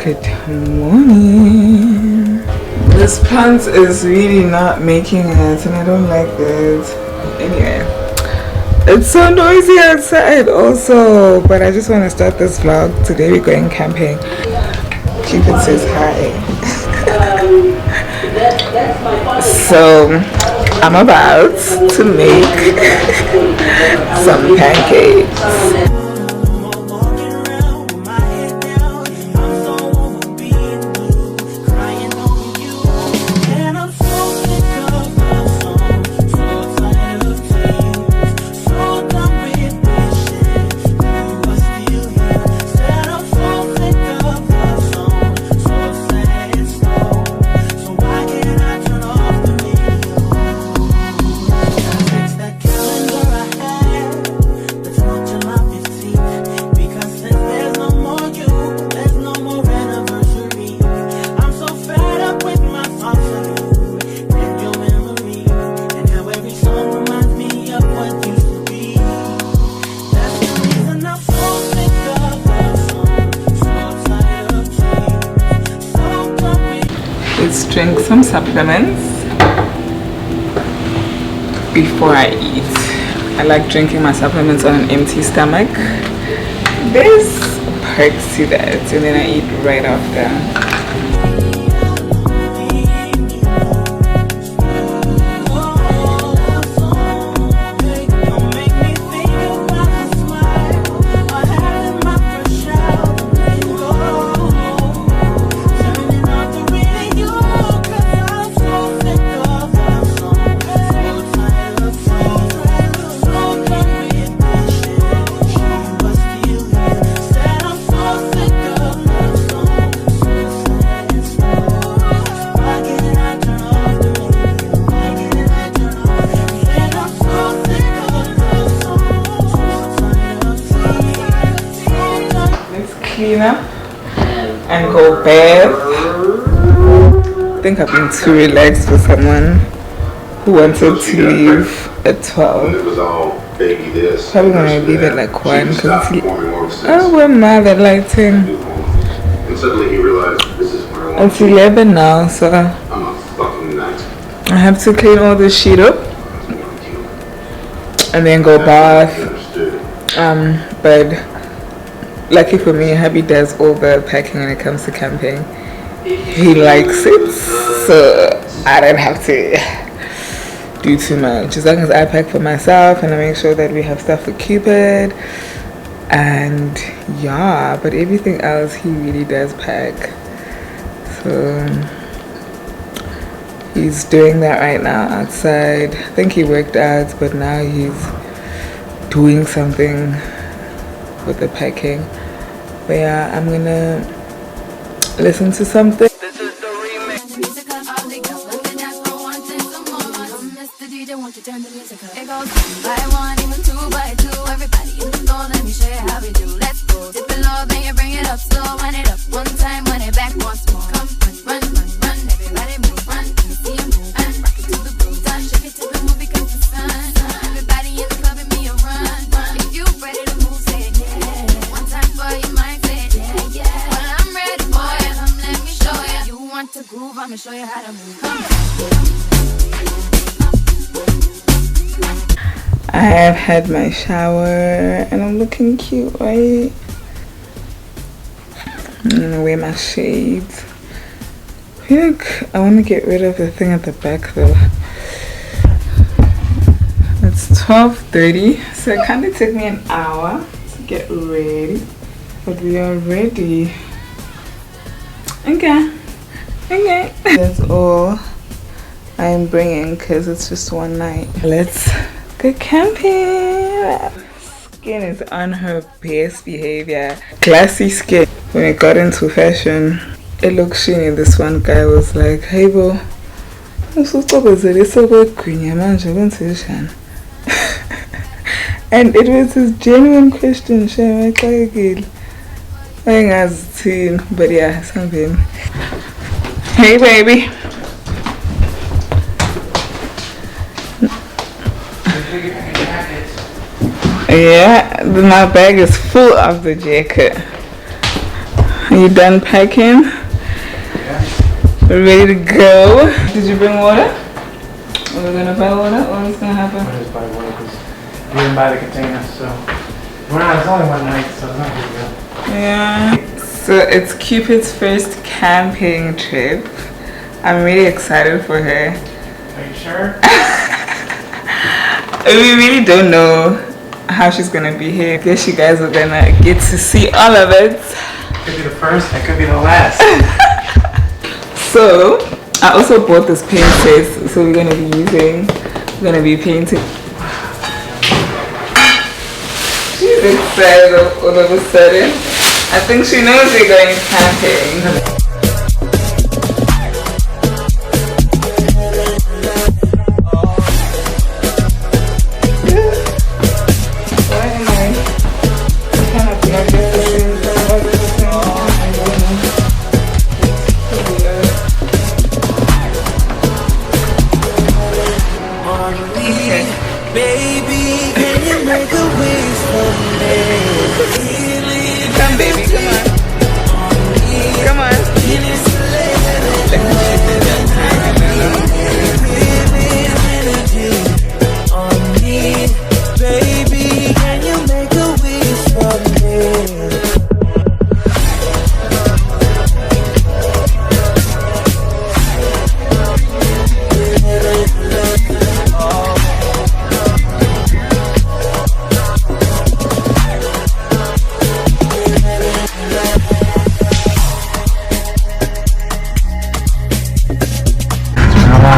Good morning. This plant is really not making it and I don't like it. Anyway, it's so noisy outside also, but I just want to start this vlog. Today we're going camping. Cupid says hi. So I'm about to make some pancakes. Let's drink some supplements before I eat. I like drinking my supplements on an empty stomach. There's perks to that, and then I eat right after. Clean up and go bathe. I think I've been too relaxed for someone who wanted to leave at 12. Probably gonna leave at like 1 because oh, we're mad at lighting. And suddenly he realized this is where I want it's 11 now, so I'm a fucking knight. I have to clean all this shit up and then go bath. But lucky for me, hubby does all the packing when it comes to camping. He likes it, so I don't have to do too much. As long as I pack for myself and I make sure that we have stuff for Cupid, and yeah, but everything else he really does pack. So he's doing that right now outside. I think he worked out, but now he's doing something with the packing. But yeah, I'm gonna listen to something. This is the remix. It goes by one, even 2 by 2. Everybody in the floor, let me show you how we do. Let's go. Dip it low, then you bring it up slow. Wind it up one time, wind it back once more. Come run, run, run, run. Everybody move, run. Let me see you move and rock it to the groove. Done, shake it to the move because the sun. Everybody in the club and me a run. If you ready to move, say it, yeah. One time for your mind, say it, yeah, yeah. Well, I'm ready for you. Come, let me show you. You want to groove, I'ma show you how to move. Come. I have had my shower and I'm looking cute, right? I'm gonna wear my shades. I feel like I want to get rid of the thing at the back though. It's 12:30, so it kind of took me an hour to get ready, but we are ready. Okay. That's all I'm bringing because it's just one night. Let's go camping. Skin is on her best behavior. Classy skin. When it got into fashion, it looks shiny. This one guy was like, hey bro, and it was his genuine question. But yeah, something. Hey baby. Yeah, my bag is full of the jacket. Are you done packing? Yeah. We're ready to go. Did you bring water? Are we gonna buy water? What's gonna happen? I just buy water because we didn't buy the container, so it's only one night, so it's not big deal. Yeah. So it's Cupid's first camping trip. I'm really excited for her. Are you sure? We really don't know how she's gonna be here. I guess you guys are gonna get to see all of it. Could be the first, it could be the last. So I also bought this paint set, so we're gonna be painting. She's excited all of a sudden. I think she knows we're going camping.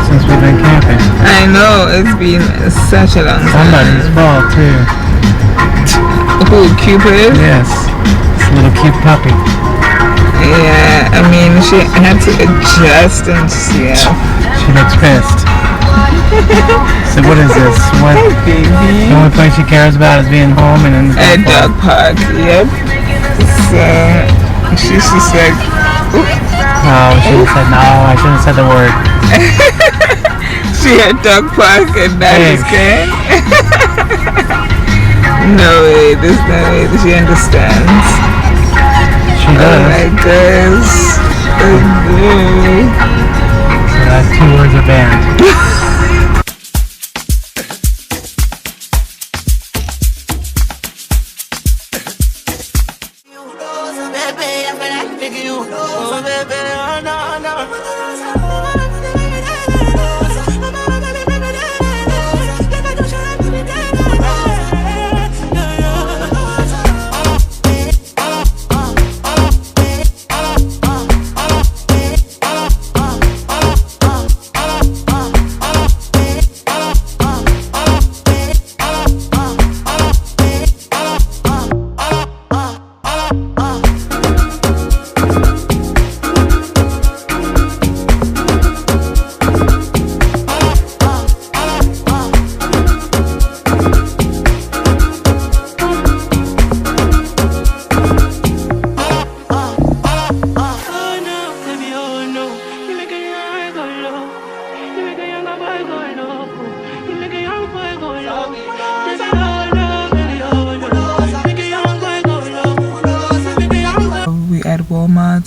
Since we've been camping. I know, it's been such a long time. Somebody's fault too. Who, Cupid? Yes. This little cute puppy. Yeah, I mean, she had to adjust and yeah. She looks pissed. So what is this? What? Hey, baby. The only place she cares about is being home and in the A dog park, yep. So, she's just like, ooh. Oh, she said no, I shouldn't have said the word. She had dog park and that is good. No way, there's no way that she understands. She does. Oh my gosh. So that's 2 words are banned.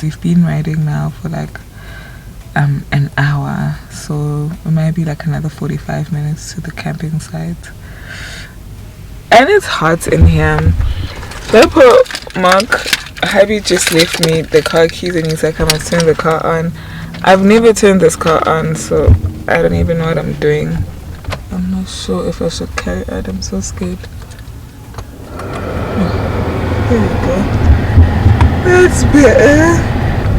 We've been riding now for like an hour, so it might be like another 45 minutes to the camping site. And it's hot in here. Mark, Happy just left me the car keys and he's like, I must turn the car on. I've never turned this car on, so I don't even know what I'm doing. I'm not sure if I should carry it. I'm so scared. There we go. That's better.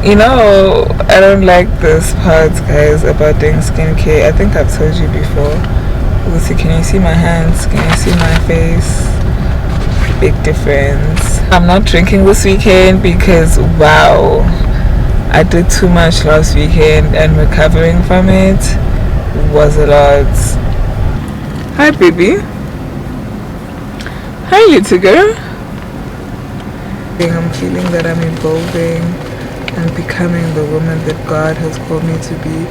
You know, I don't like this part, guys, about doing skincare. I think I've told you before. Lucy, can you see my hands? Can you see my face? Big difference. I'm not drinking this weekend because, wow, I did too much last weekend and recovering from it was a lot. Hi, baby. Hi, little girl. I'm feeling that I'm evolving and becoming the woman that God has called me to be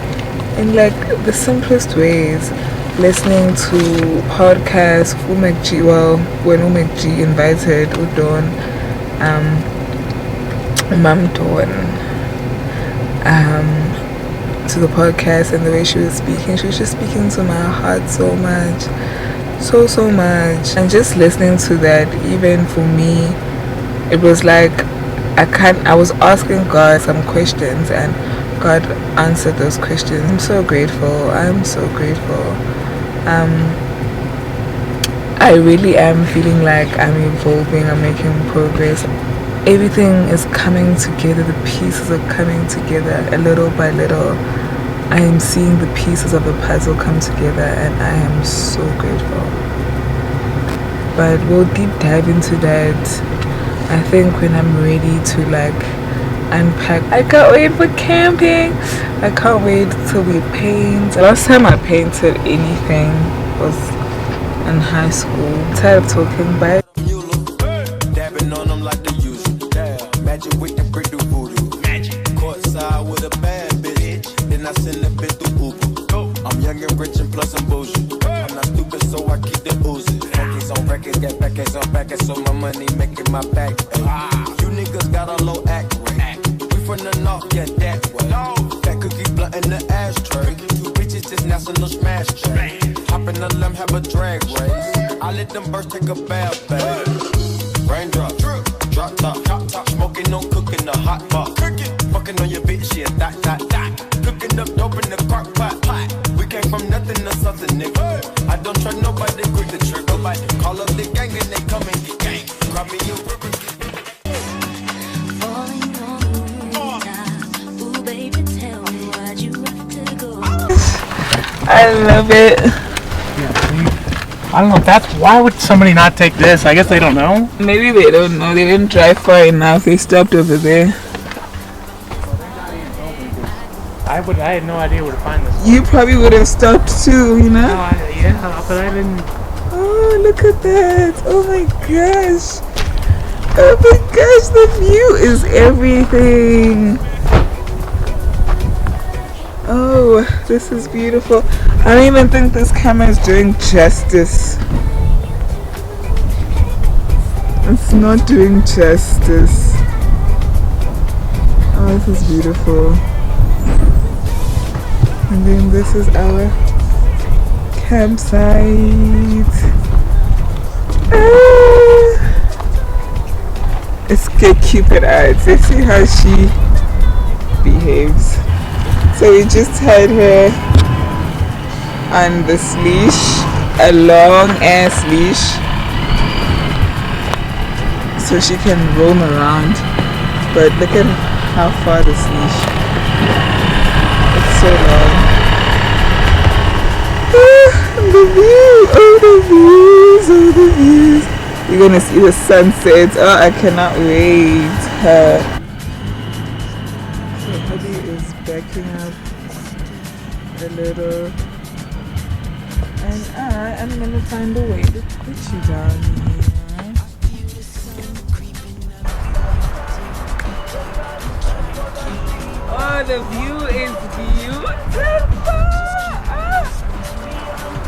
in like the simplest ways. Listening to podcasts, when Umekji invited Udon, Mom Dawn to the podcast, and the way she was speaking, she was just speaking to my heart so much, so much. And just listening to that, even for me, it was like I was asking God some questions, and God answered those questions. I'm so grateful. I really am feeling like I'm evolving, I'm making progress. Everything is coming together, the pieces are coming together a little by little. I am seeing the pieces of the puzzle come together, and I am so grateful. But we'll deep dive into that, I think, when I'm ready to like unpack. I can't wait for camping. I can't wait till we paint. The last time I painted anything was in high school. I'm tired of talking, but dabbing on them like the usual. Magic with the brick do voodoo. Magic. Courtside with a bad bitch. Then I send a bit through Uber. I'm young and rich and plus I'm bougie. I'm not stupid, so I keep the oozing. Records on records, get backers on backers, so my money making my back. You niggas got a low act rate. We from the north, yeah, that way. That cookie blunt in the ashtray. Two bitches just national smash tray. Hop in the limb, have a drag race. I let them birds take a bath, babe. Raindrop, drop top, smoking on cooking the hot pot. Fucking on your bitch, yeah, dot. Cooking up dope in the crock pot. We came from nothing to something, nigga. I don't trust nobody, grip the trigger. Call up the gang and they come and get gang. Grab me your river. Falling on the rooftop. Ooh, baby, tell me why'd you have to go? I love it. I don't know if that's why would somebody not take this? I guess they don't know. Maybe they don't know. They didn't drive far enough. They stopped over there. I had no idea where to find this. You probably would have stopped too, you know? But I didn't. Oh, look at that. Oh my gosh. Oh my gosh, the view is everything. Oh, this is beautiful. I don't even think this camera is doing justice. It's not doing justice. Oh, this is beautiful. And then this is our campsite. It's get Cupid eyes. Let's see how she behaves. So we just had her on this leash, a long ass leash, so she can roam around. But look at how far this leash. It's so long. The view, oh the views. You're gonna see the sunset. Oh, I cannot wait. So Hubby is backing up a little, and I am gonna find a way to put you down here. Oh, the view is beautiful.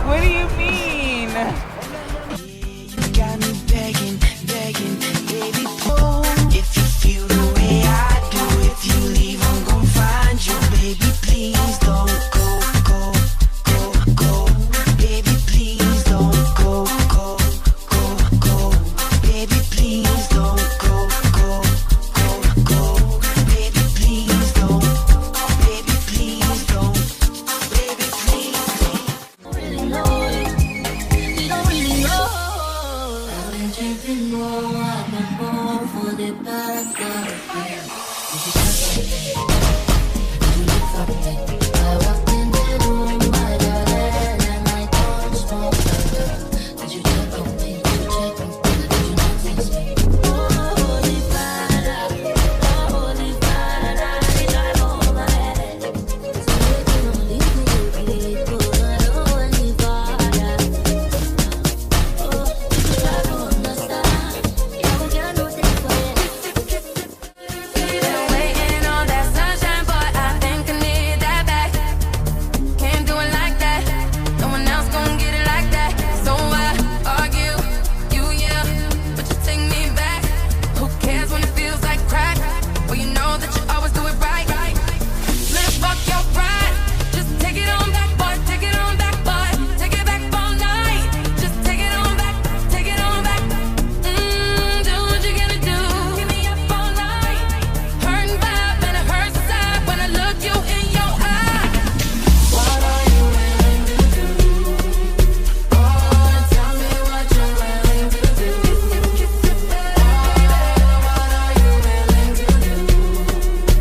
What do you mean?